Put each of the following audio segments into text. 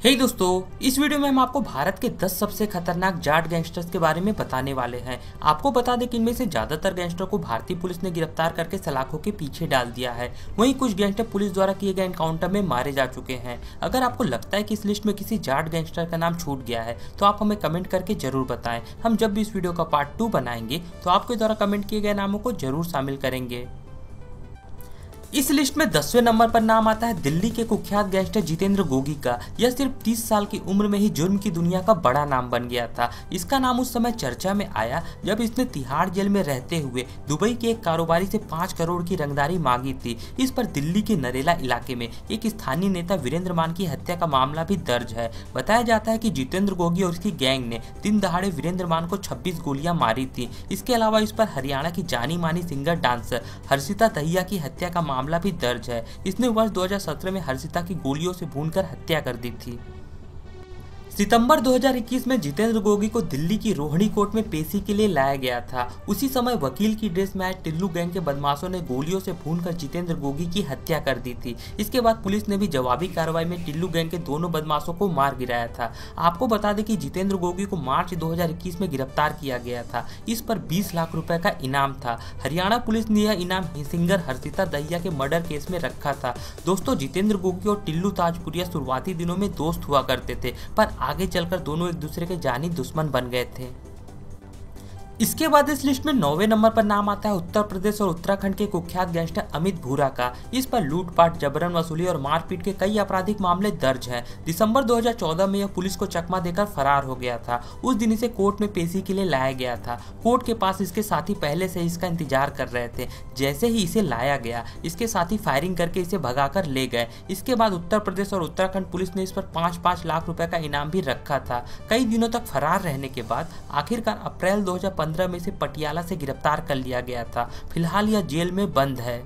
हे दोस्तों, इस वीडियो में हम आपको भारत के 10 सबसे खतरनाक जाट गैंगस्टर्स के बारे में बताने वाले हैं। आपको बता दें कि इनमें से ज्यादातर गैंगस्टर को भारतीय पुलिस ने गिरफ्तार करके सलाखों के पीछे डाल दिया है। वहीं कुछ गैंगस्टर पुलिस द्वारा किए गए एनकाउंटर में मारे जा चुके हैं। अगर आपको लगता है कि इस लिस्ट में किसी जाट गैंगस्टर का नाम छूट गया है तो आप हमें कमेंट करके जरूर बताएं। हम जब भी इस वीडियो का पार्ट 2 बनाएंगे तो आपके द्वारा कमेंट किए गए नामों को जरूर शामिल करेंगे। इस लिस्ट में 10वें नंबर पर नाम आता है दिल्ली के कुख्यात गैंगस्टर जितेंद्र गोगी का। यह सिर्फ 30 साल की उम्र में ही जुर्म की दुनिया का बड़ा नाम बन गया था। इसका नाम उस समय चर्चा में आया जब इसने तिहाड़ जेल में रहते हुए दुबई के एक कारोबारी से 5 करोड़ की रंगदारी मांगी थी। इस पर दिल्ली के नरेला इलाके में एक स्थानीय नेता वीरेंद्र मान की हत्या का मामला भी दर्ज है। बताया जाता है कि जितेंद्र गोगी और उसकी गैंग ने दिन दहाड़े वीरेंद्र मान को 26 गोलियां मारी थी। इसके अलावा इस पर हरियाणा की जानी मानी सिंगर डांसर हर्षिता दहिया की हत्या का मामला भी दर्ज है। इसने वर्ष 2017 में हर्षिता की गोलियों से भूनकर हत्या कर दी थी। सितंबर 2021 में जितेंद्र गोगी को दिल्ली की रोहिणी कोर्ट में पेशी के लिए लाया गया था। उसी समय वकील की ड्रेस में आए टिल्लू गैंग के बदमाशों ने गोलियों से भूनकर जितेंद्र गोगी की हत्या कर दी थी। इसके बाद पुलिस ने भी जवाबी कार्रवाई में टिल्लू गैंग के दोनों बदमाशों को मार गिराया था। आपको बता दें कि जितेंद्र गोगी को मार्च 2021 में गिरफ्तार किया गया था। इस पर 20 लाख रुपए का इनाम था। हरियाणा पुलिस ने यह इनाम सिंगर हर्षिता दहिया के मर्डर केस में रखा था। दोस्तों, जितेंद्र गोगी और टिल्लू ताजपुरिया शुरुआती दिनों में दोस्त हुआ करते थे, पर आगे चलकर दोनों एक दूसरे के जानी दुश्मन बन गए थे। इसके बाद इस लिस्ट में 9वें नंबर पर नाम आता है उत्तर प्रदेश और उत्तराखंड के कुख्यात गैंगस्टर अमित भूरा का। इस पर लूटपाट, जबरन वसूली और मारपीट के कई आपराधिक मामले दर्ज हैं। दिसंबर 2014 में यह पुलिस को चकमा देकर फरार हो गया था। उस दिन इसे कोर्ट में पेशी के लिए लाया गया था। कोर्ट के पास इसके साथी पहले से इसका इंतजार कर रहे थे। जैसे ही इसे लाया गया, इसके साथी फायरिंग करके इसे भगाकर ले गए। इसके बाद उत्तर प्रदेश और उत्तराखंड पुलिस ने इस पर 5-5 लाख रुपए का इनाम भी रखा था। कई दिनों तक फरार रहने के बाद आखिरकार अप्रैल 2015 में इसे पटियाला से गिरफ्तार कर लिया गया था। फिलहाल यह जेल में बंद है।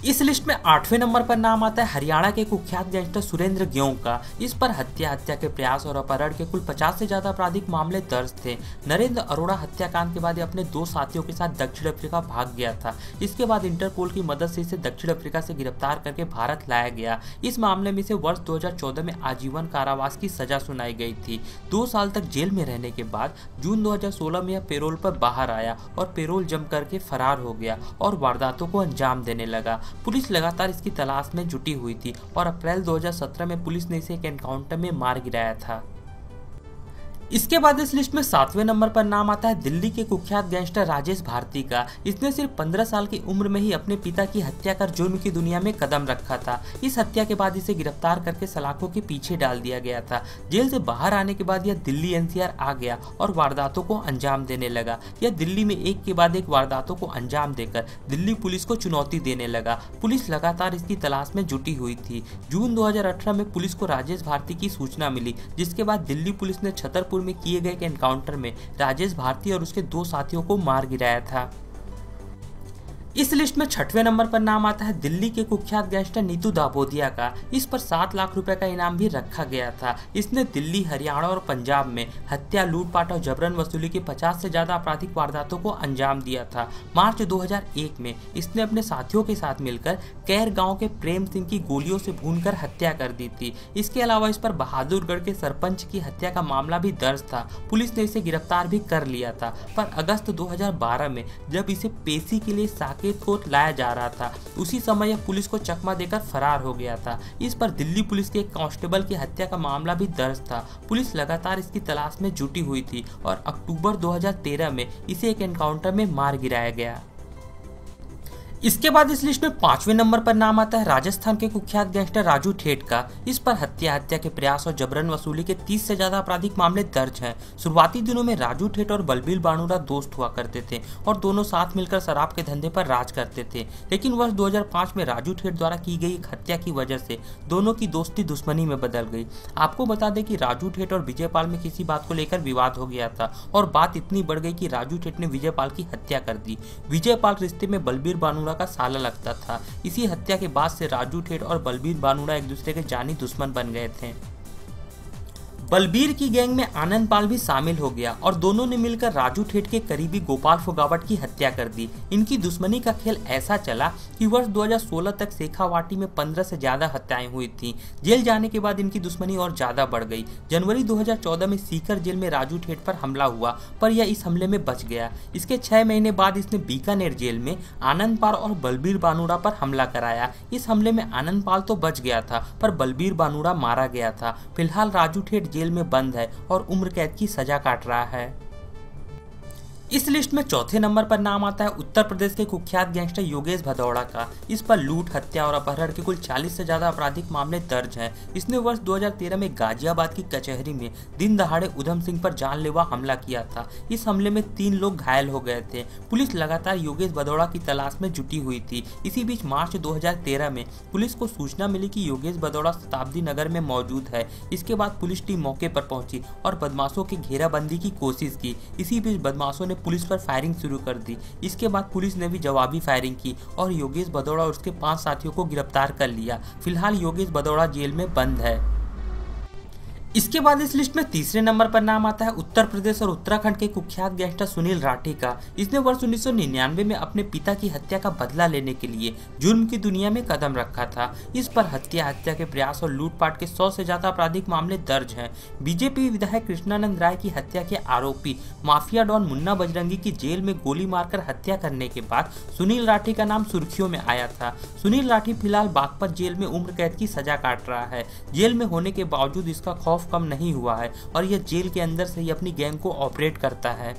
इस लिस्ट में 8वें नंबर पर नाम आता है हरियाणा के कुख्यात गैंगस्टर सुरेंद्र ग्यों का। इस पर हत्या के प्रयास और अपहरण के कुल 50 से ज्यादा आपराधिक मामले दर्ज थे। नरेंद्र अरोड़ा हत्याकांड के बाद ये अपने 2 साथियों के साथ दक्षिण अफ्रीका भाग गया था। इसके बाद इंटरपोल की मदद से इसे दक्षिण अफ्रीका से गिरफ्तार करके भारत लाया गया। इस मामले में इसे वर्ष 2014 में आजीवन कारावास की सजा सुनाई गई थी। 2 साल तक जेल में रहने के बाद जून 2016 में यह पेरोल पर बाहर आया और पेरोल जम करके फरार हो गया और वारदातों को अंजाम देने लगा। पुलिस लगातार इसकी तलाश में जुटी हुई थी और अप्रैल 2017 में पुलिस ने इसे एक एनकाउंटर में मार गिराया था। इसके बाद इस लिस्ट में 7वें नंबर पर नाम आता है दिल्ली के कुख्यात गैंगस्टर राजेश भारती का। इसने सिर्फ 15 साल की उम्र में ही अपने पिता की हत्या कर जुर्म की दुनिया में कदम रखा था। इस हत्या के बाद इसे गिरफ्तार करके सलाखों के पीछे डाल दिया गया था। जेल से बाहर आने के बाद यह दिल्ली एनसीआर आ गया और वारदातों को अंजाम देने लगा। यह दिल्ली में एक के बाद एक वारदातों को अंजाम देकर दिल्ली पुलिस को चुनौती देने लगा। पुलिस लगातार इसकी तलाश में जुटी हुई थी। जून 2018 में पुलिस को राजेश भारती की सूचना मिली, जिसके बाद दिल्ली पुलिस ने छतरपुर में किए गए एनकाउंटर में राजेश भारती और उसके 2 साथियों को मार गिराया था। इस लिस्ट में 6वें नंबर पर नाम आता है दिल्ली के कुख्यात गैंगस्टर नीतू दाबोदिया का। इस पर 7 लाख रुपए का इनाम भी रखा गया था। इसने दिल्ली, हरियाणा और पंजाब में हत्या, लूटपाट और जबरन वसूली की 50 से ज्यादा आपराधिक वारदातों को अंजाम दिया था। मार्च 2001 में इसने अपने साथियों के साथ मिलकर कैर गांव के प्रेम सिंह की गोलियों से भूनकर हत्या कर दी थी। इसके अलावा इस पर बहादुरगढ़ के सरपंच की हत्या का मामला भी दर्ज था। पुलिस ने इसे गिरफ्तार भी कर लिया था, पर अगस्त 2012 में जब इसे पेशी के लिए साकेत कोर्ट लाया जा रहा था, उसी समय यह पुलिस को चकमा देकर फरार हो गया था। इस पर दिल्ली पुलिस के एक कांस्टेबल की हत्या का मामला भी दर्ज था। पुलिस लगातार इसकी तलाश में जुटी हुई थी और अक्टूबर 2013 में इसे एक एनकाउंटर में मार गिराया गया। इसके बाद इस लिस्ट में 5वें नंबर पर नाम आता है राजस्थान के कुख्यात गैंगस्टर राजू ठेठ का। इस पर हत्या के प्रयास और जबरन वसूली के 30 से ज्यादा आपराधिक मामले दर्ज हैं। शुरुआती दिनों में राजू ठेठ और बलबीर बाणुरा दोस्त हुआ करते थे और दोनों साथ मिलकर शराब के धंधे पर राज करते थे। लेकिन वर्ष 2005 में राजू ठेठ द्वारा की गई एक हत्या की वजह से दोनों की दोस्ती दुश्मनी में बदल गई। आपको बता दें कि राजू ठेठ और विजयपाल में किसी बात को लेकर विवाद हो गया था और बात इतनी बढ़ गई कि राजू ठेठ ने विजयपाल की हत्या कर दी। विजयपाल रिश्ते में बलबीर बाणुरा का साला लगता था। इसी हत्या के बाद से राजू ठेठ और बलबीर बाणुरा एक दूसरे के जानी दुश्मन बन गए थे। बलबीर की गैंग में आनंद पाल भी शामिल हो गया और दोनों ने मिलकर राजू ठेठ के करीबी गोपाल फोगावट की हत्या कर दी। इनकी दुश्मनी का खेल ऐसा चला कि वर्ष 2016 तक शेखावाटी में 15 से ज्यादा हत्याएं हुई थीं। जेल जाने के बाद इनकी दुश्मनी और ज्यादा बढ़ गई। जनवरी 2014 में सीकर जेल में राजू ठेठ पर हमला हुआ, पर यह इस हमले में बच गया। इसके 6 महीने बाद इसने बीकानेर जेल में आनंद पाल और बलबीर बानुड़ा पर हमला कराया। इस हमले में आनंद पाल तो बच गया था, पर बलबीर बानुड़ा मारा गया था। फिलहाल राजू ठेठ जेल में बंद है और उम्र कैद की सजा काट रहा है। इस लिस्ट में चौथे नंबर पर नाम आता है उत्तर प्रदेश के कुख्यात गैंगस्टर योगेश भदौड़ा का। इस पर लूट, हत्या और अपहरण के कुल 40 से ज्यादा आपराधिक मामले दर्ज हैं। इसने वर्ष 2013 में गाजियाबाद की कचहरी में दिन दहाड़े उधम सिंह पर जानलेवा हमला किया था। इस हमले में 3 लोग घायल हो गए थे। पुलिस लगातार योगेश भदौड़ा की तलाश में जुटी हुई थी। इसी बीच मार्च 2013 में पुलिस को सूचना मिली कि योगेश भदौड़ा शताब्दी नगर में मौजूद है। इसके बाद पुलिस टीम मौके पर पहुंची और बदमाशों की घेराबंदी की कोशिश की। इसी बीच बदमाशों ने पुलिस पर फायरिंग शुरू कर दी। इसके बाद पुलिस ने भी जवाबी फायरिंग की और योगेश भदौड़ा और उसके 5 साथियों को गिरफ्तार कर लिया। फिलहाल योगेश भदौड़ा जेल में बंद है। इसके बाद इस लिस्ट में तीसरे नंबर पर नाम आता है उत्तर प्रदेश और उत्तराखंड के कुख्यात गैंगस्टर सुनील राठी का। इसने वर्ष 1999 में अपने पिता की हत्या का बदला लेने के लिए जुर्म की दुनिया में कदम रखा था। इस पर हत्या के प्रयास और लूटपाट के 100 से ज्यादा आपराधिक मामले दर्ज हैं। बीजेपी विधायक कृष्णानंद राय की हत्या के आरोपी माफिया डॉन मुन्ना बजरंगी की जेल में गोली मारकर हत्या करने के बाद सुनील राठी का नाम सुर्खियों में आया था। सुनील राठी फिलहाल बागपत जेल में उम्र कैद की सजा काट रहा है। जेल में होने के बावजूद इसका खौफ कम नहीं हुआ है और यह जेल के अंदर से ही अपनी गैंग को ऑपरेट करता है।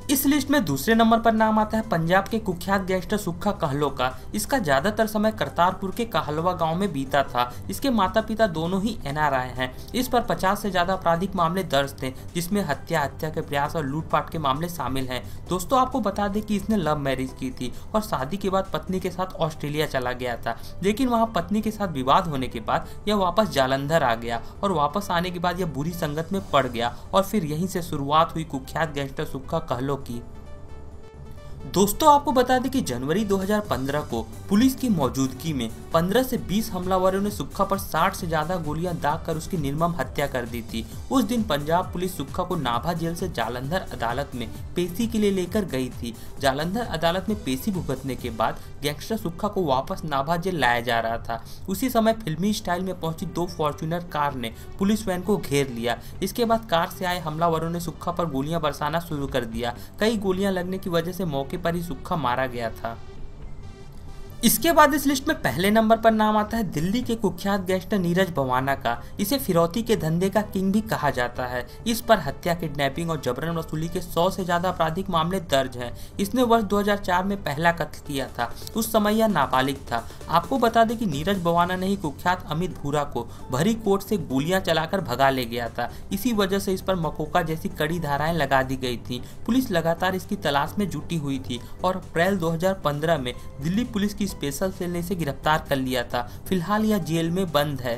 इस लिस्ट में दूसरे नंबर पर नाम आता है पंजाब के कुख्यात गैंगस्टर सुक्खा कहलो का। इसका ज्यादातर समय करतारपुर के कहलवा गांव में बीता था। इसके माता पिता दोनों ही NRI हैं। इस पर 50 से ज्यादा आपराधिक मामले दर्ज थे, जिसमें हत्या के प्रयास और लूटपाट के मामले शामिल हैं। दोस्तों, आपको बता दें कि इसने लव मैरिज की थी और शादी के बाद पत्नी के साथ ऑस्ट्रेलिया चला गया था, लेकिन वहाँ पत्नी के साथ विवाद होने के बाद यह वापस जालंधर आ गया और वापस आने के बाद यह बुरी संगत में पड़ गया और फिर यहीं से शुरुआत हुई कुख्यात गैंगस्टर सुक्खा कहलो की। दोस्तों, आपको बता दें कि जनवरी 2015 को पुलिस की मौजूदगी में 15 से 20 हमलावरों ने सुक्खा पर 60 से ज्यादा गोलियां दागकर उसकी निर्मम हत्या कर दी थी। उस दिन पंजाब पुलिस सुक्खा को नाभा जेल से जालंधर अदालत में पेशी के लिए लेकर गई थी। जालंधर अदालत में पेशी भुगतने के बाद गैंगस्टर सुक्खा को वापस नाभा जेल लाया जा रहा था। उसी समय फिल्मी स्टाइल में पहुंची 2 फॉर्च्यूनर कार ने पुलिस वैन को घेर लिया। इसके बाद कार से आए हमलावरों ने सुक्खा पर गोलियां बरसाना शुरू कर दिया। कई गोलियां लगने की वजह से मौके पर ही सुक्खा मारा गया था। इसके बाद इस लिस्ट में पहले नंबर पर नाम आता है दिल्ली के कुख्यात गैंगस्टर नीरज भवाना का। इसे फिरौती के धंधे का किंग भी कहा जाता है। इस पर हत्या, किडनैपिंग और जबरन वसूली के 100 से ज्यादा आपराधिक मामले दर्ज हैं। इसने वर्ष 2004 में पहला कत्ल किया था। उस समय यह नाबालिग था। आपको बता दें कि नीरज भवाना ने ही कुख्यात अमित भूरा को भरी कोर्ट से गोलियां चलाकर भगा ले गया था। इसी वजह से इस पर मकोका जैसी कड़ी धाराएं लगा दी गई थी। पुलिस लगातार इसकी तलाश में जुटी हुई थी और अप्रैल 2015 में दिल्ली पुलिस की स्पेशल सेल ने इसे गिरफ्तार कर लिया था। फिलहाल यह जेल में बंद है।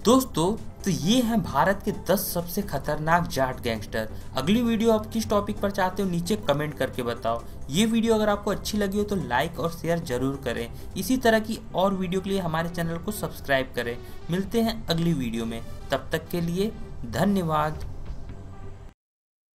दोस्तों, तो ये हैं भारत के 10 सबसे खतरनाक जाट गैंगस्टर। अगली वीडियो आप किस टॉपिक पर चाहते हो नीचे कमेंट करके बताओ। ये वीडियो अगर आपको अच्छी लगी हो तो लाइक और शेयर जरूर करें। इसी तरह की और वीडियो के लिए हमारे चैनल को सब्सक्राइब करें। मिलते हैं अगली वीडियो में, तब तक के लिए धन्यवाद।